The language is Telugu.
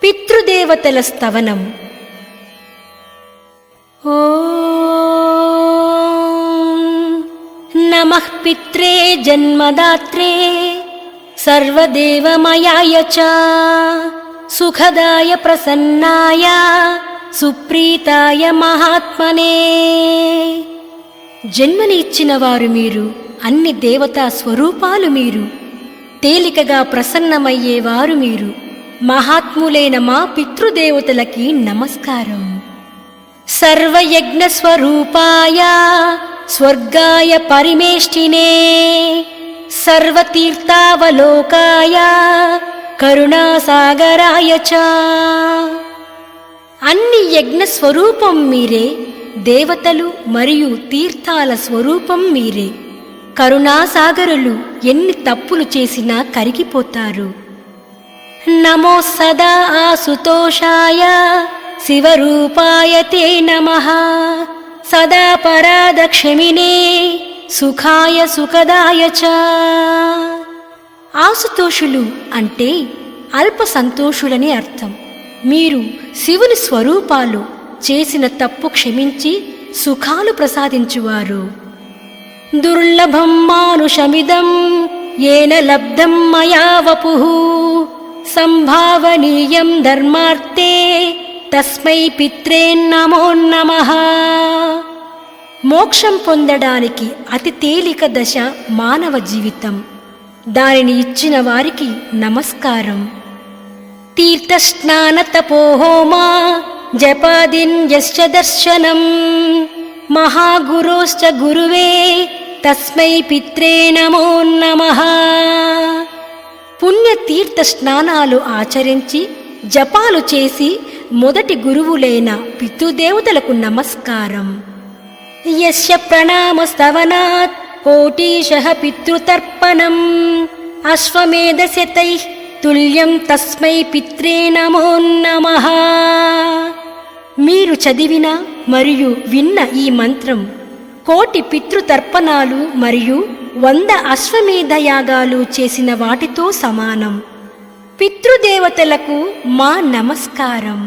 పితృదేవతల స్తవనం. ఓం నమః పిత్రే జన్మదాత్రే సర్వదేవమయాయ చ సుఖదాయ ప్రసన్నాయ సుప్రీతాయ మహాత్మనే. జన్మని ఇచ్చిన వారు మీరు, అన్ని దేవతా స్వరూపాలు మీరు, తేలికగా ప్రసన్నమయ్యేవారు మీరు, మహాత్ములైన మా పితృదేవతలకి నమస్కారం. సర్వయజ్ఞ స్వరూపాయ స్వర్గాయ పరిమేష్టినే సర్వతీర్థావలోకాయ కరుణాసాగరాయ చ. అన్ని యజ్ఞ స్వరూపం మీరే, దేవతలు మరియు తీర్థాల స్వరూపం మీరే. కరుణాసాగరులు ఎన్ని తప్పులు చేసినా కరిగిపోతారు. నమో సదా ఆసుతోషాయ శివరూపాయ తే నమః సదా పరాదక్షమినే సుఖాయ సుఖదాయ చ. ఆసుతోషులు అంటే అల్ప సంతోషులని అర్థం. మీరు శివుని స్వరూపాలు, చేసిన తప్పు క్షమించి సుఖాలు ప్రసాదించువారు. దుర్లభం మానుషమిదం ఏన లబ్ధం మయా వపుః సంభావనీయం ధర్మార్థే తస్మై పిత్రే నమో నమః. మోక్షం పొందడానికి అతి తేలిక దశ మానవ జీవితం. దానిని ఇచ్చిన వారికి నమస్కారం. తీర్థస్నాన తపోహోమా జపాదిన్యశ్చ దర్శనం మహాగురోశ్చ గురువే తస్మై పిత్రే నమో నమః. పుణ్యతీర్థ స్నానాలు ఆచరించి జపాలు చేసి మొదటి గురువులైన పితృదేవతలకు నమస్కారం. యస్య ప్రణామస్తవనాత్ కోటీశః పితృతర్పణం అశ్వమేధశతైః తుల్యం తస్మై పిత్రే నమో నమః. మీరు చదివిన మరియు విన్న ఈ మంత్రం కోటి పితృతర్పణాలు మరియు 100 అశ్వమేధ యాగాలు చేసిన వాటితో సమానం. పితృదేవతలకు మా నమస్కారం.